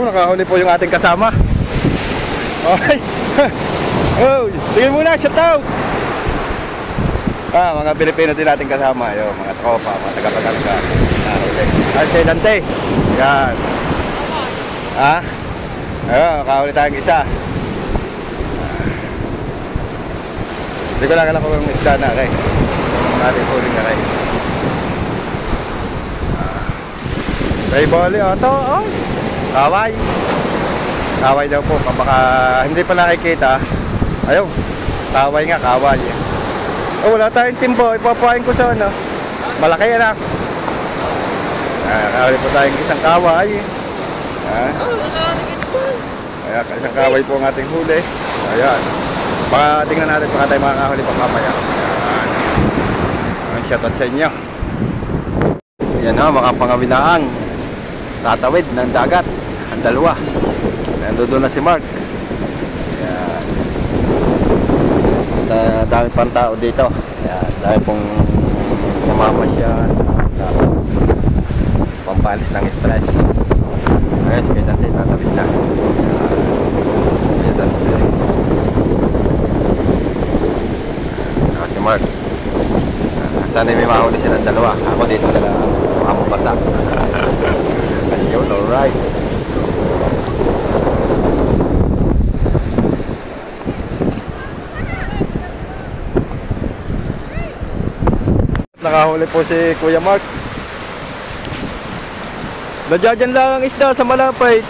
Nakahuli po yung ating kasama. Okay. Oh, sige muna, shout out. Mga Pilipino din natin kasama, yung mga tropa, mga taga-Patalga. Ate Dante. Yan. Ayun, nakahuli tayong isa. Hindi ko lang alam kung yung isda na, kay. Natin huling na, kay. Bali, ito, oh. Kaway. Kaway daw po. Baka hindi pa nakikita. Ayun. Kaway nga, kaway. Oh, wala tayong timbo. Ipapain ko sa ano. Malaki yan, nakahuli po tayong isang kaway. Ayan, isang kaway po ang ating huli. Ayan. Baka tingnan natin baka tayo makakahuli pang mamaya. Ayan. Ang shoutout sa inyo. Ayan o, mga pangawilaan. Tatawid ng dagat. Ang dalawa. Nandun na si Mark. Ayan. Dami pang tao dito. Ayan. Dami pong namamasyan. Pampalis ng stress. Ayan, sige natin. Tatawid na. Ayan. Si Mark. Sana may mahuli silang dalawa. Ako dito na lang. Makapabasa. Ayun, alright. Nakahuli po si Kuya Mark. Nadyan lang ang isda sa malapit.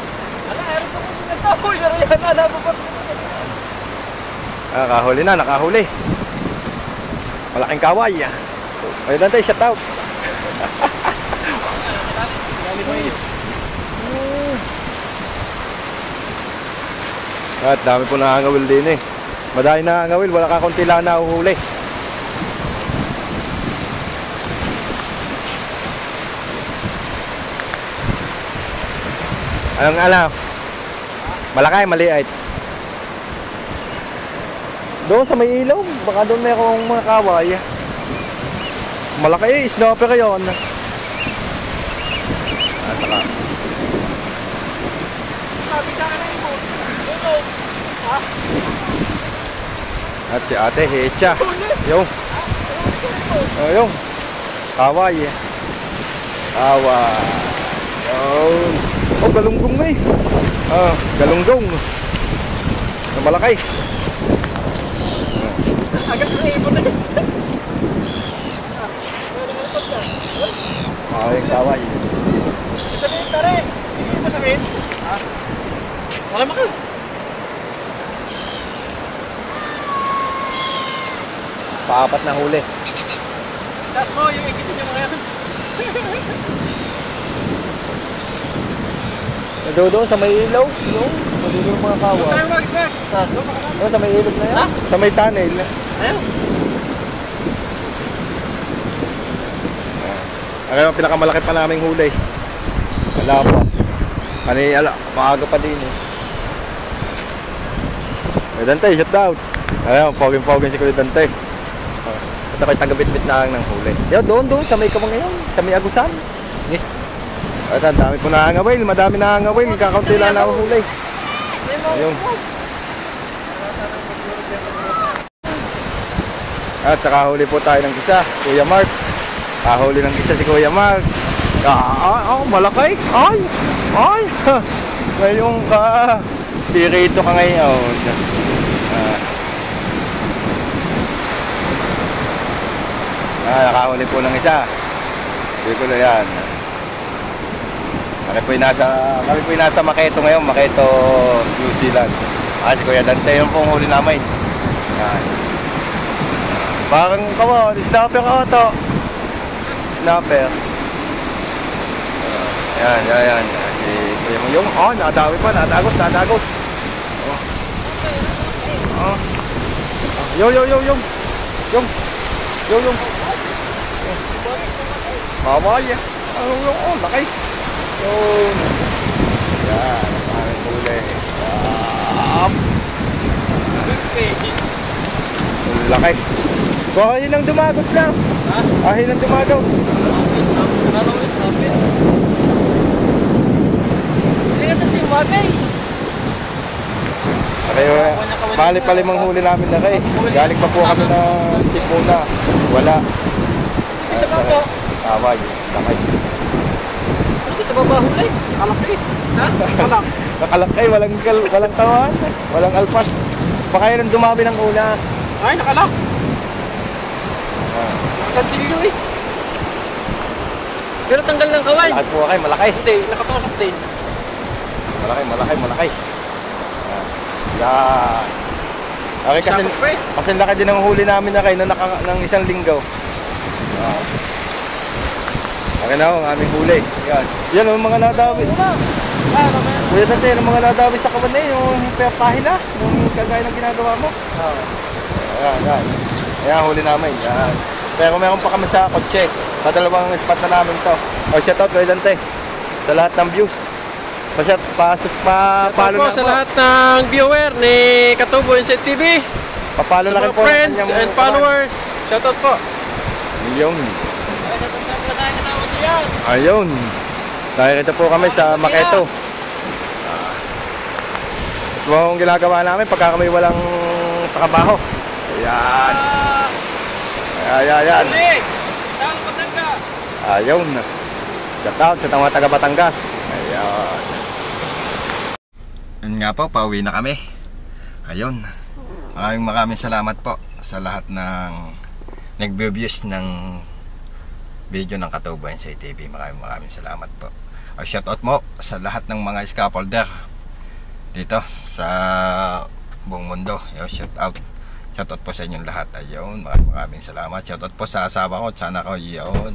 Nakahuli na, nakahuli. Malaking kaway. Ayun Dante, shout out. At dami po nakangawil din eh. Madami nakangawil, wala ka konti lang nahuhuli. Anong alam? Malaki, maliit. Doon sa may ilaw, baka doon may akong mga kaway. Malaki eh, snapper yun. At saka at si ate Hecha. Yung yung kaway. Kaway. Yung oh, galunggong eh. Galunggong na malaki. Agad na ibon na. Yung kaway. Sabihin tare, hindi mo sabihin. Wala mo ka. Paapat na huli. Tas mo, yung ikitin niyo mga yan. Doon sa may ilaw. Doon yung mga kawa. Tayo mag expect. Doon sa may ilog na yan. Sa may tunnel. Ayun. Ang pinakamalaki pa naming huli. Wala pa. Maaga pa din eh. Kuya Dante, shout out. Ayun, poging-poging si Kuya Dante. Ito kayo taga-bit-bit na lang ng huli. Doon sa may kamang ngayon. Sa may agusan. At ang dami po nakangawil. Madami nakangawil. Kakaunti lang na huli. Ayun. At nakahuli po tayo ng isa, Kuya Mark. Kahuli ng isa si Kuya Mark. Malaki. Ay. Ngayong ka. Dirito ka ngayon. Nakahuli po ng isa. Hindi ko na yan. Kami po nasa Maketo ngayon. Maketo, New Zealand. Si Kuya Dante yung pong huli namin. Yan. Parang snapper ka ito. Snapper. Yan. Yung, nadawi pa, nadagos. Oh. Yung. Maway. Laki. Yun. Yan, ang huli. Laki. Ahin ang dumagos lang. Ahin ang dumagos. Okay, pali-limang huli namin na kayo. Galing pa po kami ng Tipuna. Wala. Isa pa po. Away. Lakay. Ito sa baba huli. Kalaki. Ha? Kalak. Nakalakay. Walang tawan. Walang alpas. Baka yun ang dumami ng ulan. Ay, nakalak. Nakatansilyo eh. Pero tanggal ng kaway. Malaki po kayo. Malaki. Hindi, nakatusok din. Malaki. Yan. Okay, kasi laki din ang huli namin na kayo ng isang linggo. Okay na ang aming huli. Yan ang mga nadawi. Kuya Dante, ang mga nadawi sa kawan na yung pahila, yung kagaya ng ginagawa mo. Yan. Ayan, huli namin. Yan. Pero meron pa kami sa kotse. Padalawang spot na namin to. Shout out Kuya Dante sa lahat ng views. Papalo po sa lahat ng viewer ni Katubo Inside TV. Papalo na rin po friends and followers. Shoutout po. Ayun. Nakikita po kami sa Maketo. Ito ang ginagawa namin pagka kami walang trabaho. Ayan. Ayun. Shoutout sa mga taga Batangas. Ayan. Yun nga po, pauwi na kami. Ayun. Maraming salamat po sa lahat ng nag-views ng video ng Katubo Inside TV. Maraming salamat po. Shoutout mo sa lahat ng mga scaffolder dito sa buong mundo. Shoutout po sa inyong lahat. Ayun, maraming salamat. Shoutout po sa asawa ko. Sana ko yun.